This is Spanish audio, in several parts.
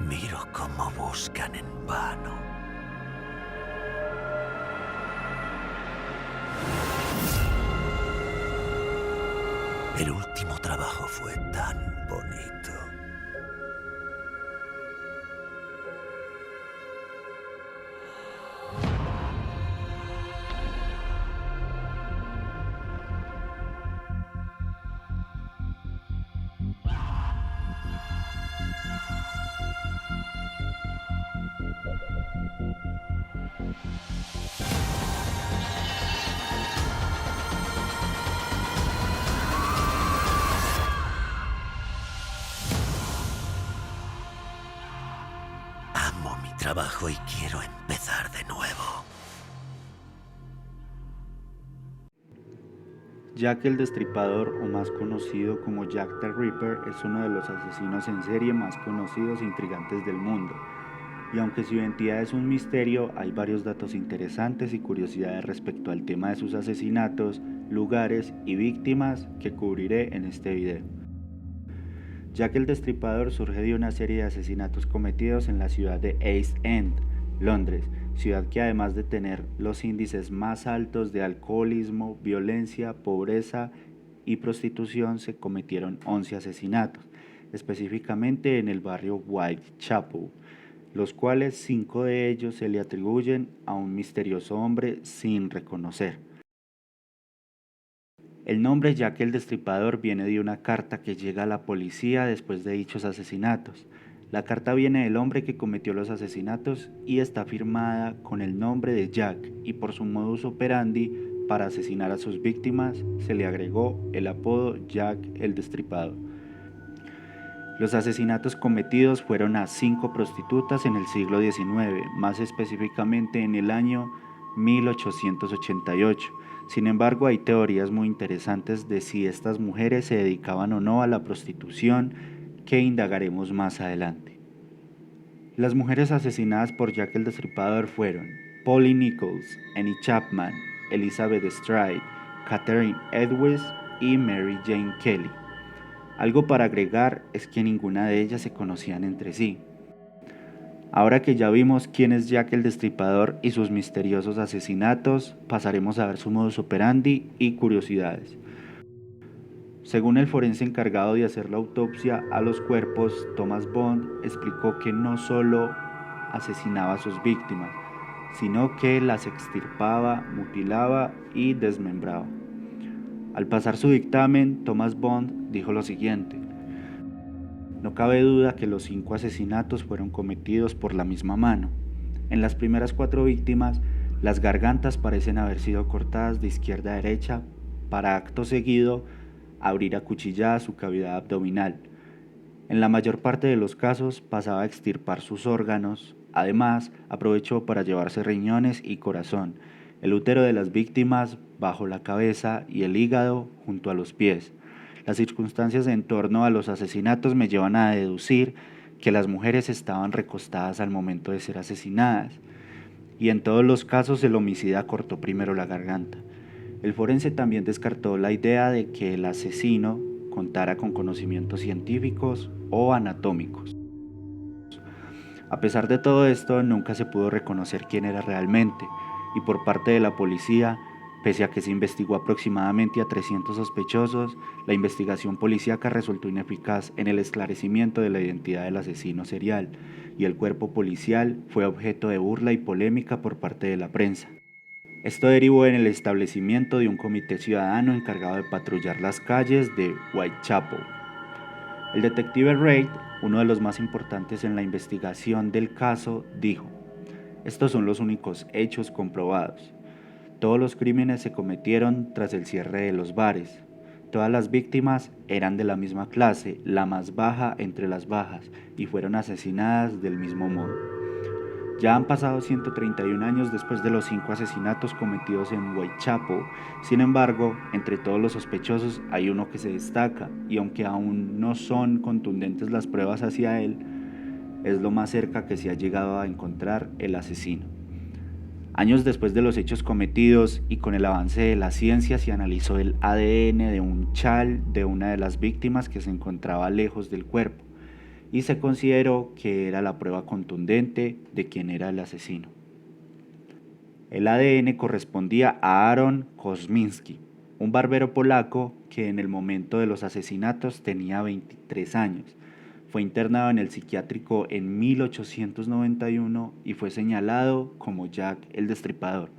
Miro cómo buscan en vano. El último trabajo fue tan bonito. Amo mi trabajo y quiero empezar de nuevo. Jack el Destripador, o más conocido como Jack the Ripper, es uno de los asesinos en serie más conocidos e intrigantes del mundo. Y aunque su identidad es un misterio, hay varios datos interesantes y curiosidades respecto al tema de sus asesinatos, lugares y víctimas que cubriré en este video. Jack el Destripador surge de una serie de asesinatos cometidos en la ciudad de East End, Londres, ciudad que además de tener los índices más altos de alcoholismo, violencia, pobreza y prostitución, se cometieron 11 asesinatos, específicamente en el barrio Whitechapel, los cuales 5 de ellos se le atribuyen a un misterioso hombre sin reconocer. El nombre Jack el Destripador viene de una carta que llega a la policía después de dichos asesinatos. La carta viene del hombre que cometió los asesinatos y está firmada con el nombre de Jack, y por su modus operandi para asesinar a sus víctimas se le agregó el apodo Jack el Destripador. Los asesinatos cometidos fueron a 5 prostitutas en el siglo XIX, más específicamente en el año 1888. Sin embargo, hay teorías muy interesantes de si estas mujeres se dedicaban o no a la prostitución, que indagaremos más adelante. Las mujeres asesinadas por Jack el Destripador fueron Polly Nichols, Annie Chapman, Elizabeth Stride, Catherine Edwards y Mary Jane Kelly. Algo para agregar es que ninguna de ellas se conocían entre sí. Ahora que ya vimos quién es Jack el Destripador y sus misteriosos asesinatos, pasaremos a ver su modus operandi y curiosidades. Según el forense encargado de hacer la autopsia a los cuerpos, Thomas Bond explicó que no solo asesinaba a sus víctimas, sino que las extirpaba, mutilaba y desmembraba. Al pasar su dictamen, Thomas Bond dijo lo siguiente: no cabe duda que los 5 asesinatos fueron cometidos por la misma mano. En las primeras 4 víctimas, las gargantas parecen haber sido cortadas de izquierda a derecha para acto seguido abrir a cuchillada su cavidad abdominal. En la mayor parte de los casos pasaba a extirpar sus órganos. Además, aprovechó para llevarse riñones y corazón, el útero de las víctimas bajo la cabeza y el hígado junto a los pies. Las circunstancias en torno a los asesinatos me llevan a deducir que las mujeres estaban recostadas al momento de ser asesinadas, y en todos los casos el homicida cortó primero la garganta. El forense también descartó la idea de que el asesino contara con conocimientos científicos o anatómicos. A pesar de todo esto, nunca se pudo reconocer quién era realmente, y por parte de la policía, pese a que se investigó aproximadamente a 300 sospechosos, la investigación policíaca resultó ineficaz en el esclarecimiento de la identidad del asesino serial, y el cuerpo policial fue objeto de burla y polémica por parte de la prensa. Esto derivó en el establecimiento de un comité ciudadano encargado de patrullar las calles de Whitechapel. El detective Reid, uno de los más importantes en la investigación del caso, dijo: estos son los únicos hechos comprobados. Todos los crímenes se cometieron tras el cierre de los bares. Todas las víctimas eran de la misma clase, la más baja entre las bajas, y fueron asesinadas del mismo modo. Ya han pasado 131 años después de los 5 asesinatos cometidos en Whitechapel. Sin embargo, entre todos los sospechosos hay uno que se destaca, y aunque aún no son contundentes las pruebas hacia él, es lo más cerca que se ha llegado a encontrar el asesino. Años después de los hechos cometidos y con el avance de la ciencia, se analizó el ADN de un chal de una de las víctimas que se encontraba lejos del cuerpo. y se consideró que era la prueba contundente de quién era el asesino. El ADN correspondía a Aaron Kosminski, un barbero polaco que en el momento de los asesinatos tenía 23 años. Fue internado en el psiquiátrico en 1891 y fue señalado como Jack el Destripador.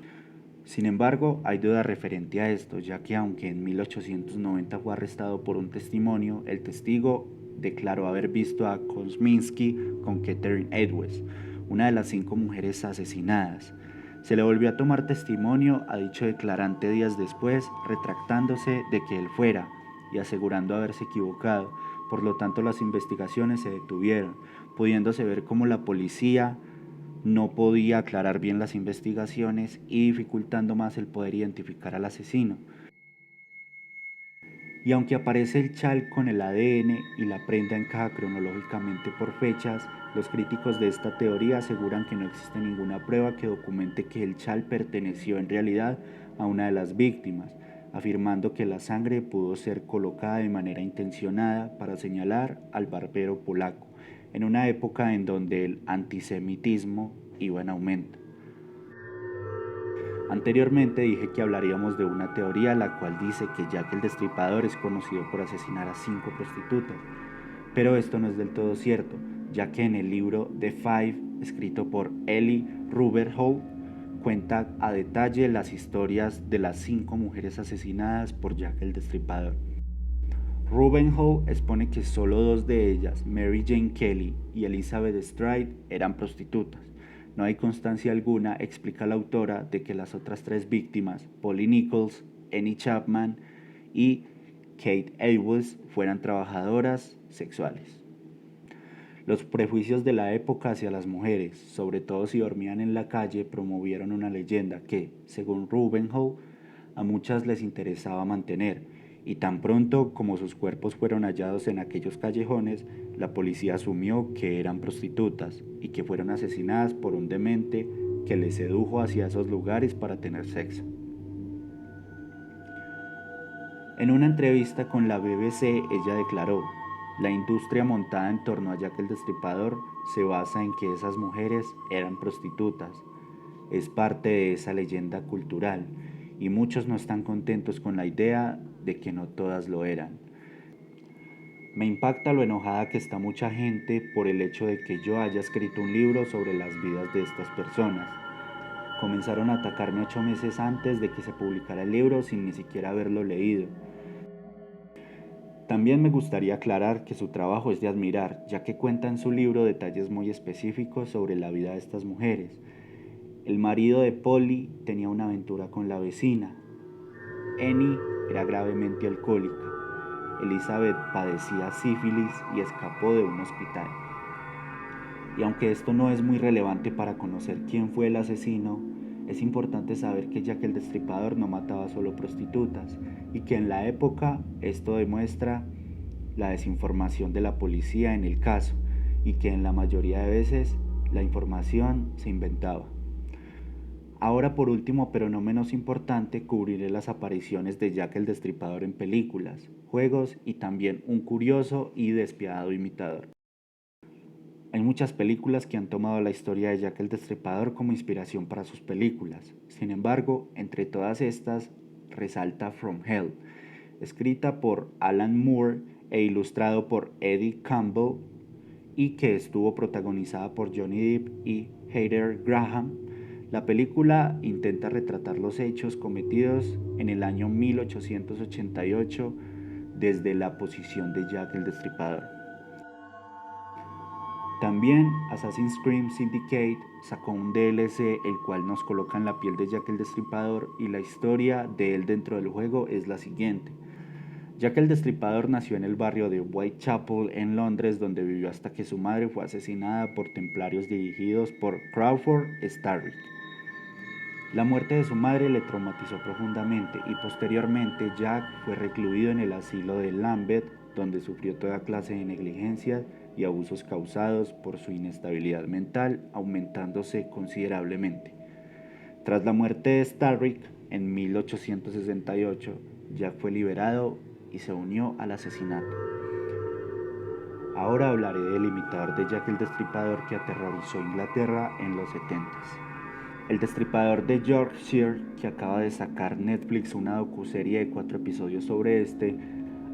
Sin embargo, hay duda referente a esto, ya que aunque en 1890 fue arrestado por un testimonio, el testigo declaró haber visto a Kosminski con Catherine Edwards, una de las 5 mujeres asesinadas. Se le volvió a tomar testimonio a dicho declarante días después, retractándose de que él fuera y asegurando haberse equivocado. Por lo tanto, las investigaciones se detuvieron, pudiéndose ver cómo la policía no podía aclarar bien las investigaciones y dificultando más el poder identificar al asesino. Y aunque aparece el chal con el ADN y la prenda encaja cronológicamente por fechas, los críticos de esta teoría aseguran que no existe ninguna prueba que documente que el chal perteneció en realidad a una de las víctimas, afirmando que la sangre pudo ser colocada de manera intencionada para señalar al barbero polaco, en una época en donde el antisemitismo iba en aumento. Anteriormente dije que hablaríamos de una teoría la cual dice que Jack el Destripador es conocido por asesinar a 5 prostitutas, pero esto no es del todo cierto, ya que en el libro The Five, escrito por Ellie Rubenholt, cuenta a detalle las historias de las 5 mujeres asesinadas por Jack el Destripador. Rubenholt expone que solo 2 de ellas, Mary Jane Kelly y Elizabeth Stride, eran prostitutas. No hay constancia alguna, explica la autora, de que las otras 3 víctimas, Polly Nichols, Annie Chapman y Kate Edwards, fueran trabajadoras sexuales. Los prejuicios de la época hacia las mujeres, sobre todo si dormían en la calle, promovieron una leyenda que, según Rubenholt, a muchas les interesaba mantener, y tan pronto como sus cuerpos fueron hallados en aquellos callejones, la policía asumió que eran prostitutas y que fueron asesinadas por un demente que les sedujo hacia esos lugares para tener sexo. En una entrevista con la BBC, ella declaró: la industria montada en torno a Jack el Destripador se basa en que esas mujeres eran prostitutas. Es parte de esa leyenda cultural y muchos no están contentos con la idea de que no todas lo eran. Me impacta lo enojada que está mucha gente por el hecho de que yo haya escrito un libro sobre las vidas de estas personas. Comenzaron a atacarme 8 meses antes de que se publicara el libro sin ni siquiera haberlo leído. También me gustaría aclarar que su trabajo es de admirar, ya que cuenta en su libro detalles muy específicos sobre la vida de estas mujeres. El marido de Polly tenía una aventura con la vecina. Annie era gravemente alcohólica. Elizabeth padecía sífilis y escapó de un hospital. Y aunque esto no es muy relevante para conocer quién fue el asesino, es importante saber que Jack el Destripador no mataba solo prostitutas y que en la época esto demuestra la desinformación de la policía en el caso y que en la mayoría de veces la información se inventaba. Ahora, por último, pero no menos importante, cubriré las apariciones de Jack el Destripador en películas, juegos y también un curioso y despiadado imitador. Hay muchas películas que han tomado la historia de Jack el Destripador como inspiración para sus películas. Sin embargo, entre todas estas resalta From Hell, escrita por Alan Moore e ilustrado por Eddie Campbell y que estuvo protagonizada por Johnny Depp y Heather Graham. La película intenta retratar los hechos cometidos en el año 1888 desde la posición de Jack el Destripador. También Assassin's Creed Syndicate sacó un DLC el cual nos coloca en la piel de Jack el Destripador y la historia de él dentro del juego es la siguiente. Jack el Destripador nació en el barrio de Whitechapel en Londres, donde vivió hasta que su madre fue asesinada por templarios dirigidos por Crawford Starrick. La muerte de su madre le traumatizó profundamente y posteriormente Jack fue recluido en el asilo de Lambeth, donde sufrió toda clase de negligencias y abusos causados por su inestabilidad mental, aumentándose considerablemente. Tras la muerte de Starrick en 1868, Jack fue liberado y se unió al asesinato. Ahora hablaré del imitador de Jack el Destripador que aterrorizó Inglaterra en los 70. El Destripador de Yorkshire, que acaba de sacar Netflix una docuserie de 4 episodios sobre este,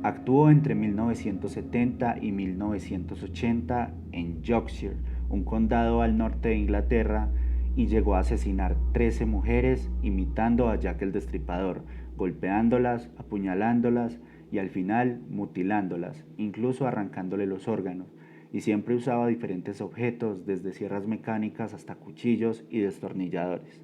actuó entre 1970 y 1980 en Yorkshire, un condado al norte de Inglaterra, y llegó a asesinar 13 mujeres imitando a Jack el Destripador, golpeándolas, apuñalándolas y al final mutilándolas, incluso arrancándole los órganos, y siempre usaba diferentes objetos, desde sierras mecánicas hasta cuchillos y destornilladores.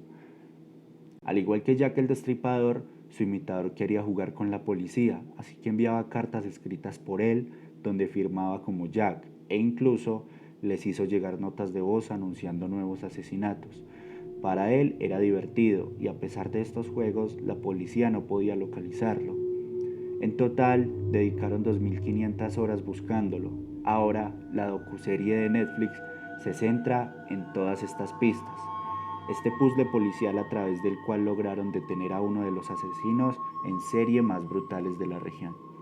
Al igual que Jack el Destripador, su imitador quería jugar con la policía, así que enviaba cartas escritas por él donde firmaba como Jack, e incluso les hizo llegar notas de voz anunciando nuevos asesinatos. Para él era divertido, y a pesar de estos juegos, la policía no podía localizarlo. En total, dedicaron 2.500 horas buscándolo. Ahora, la docuserie de Netflix se centra en todas estas pistas. Este puzzle policial a través del cual lograron detener a uno de los asesinos en serie más brutales de la región.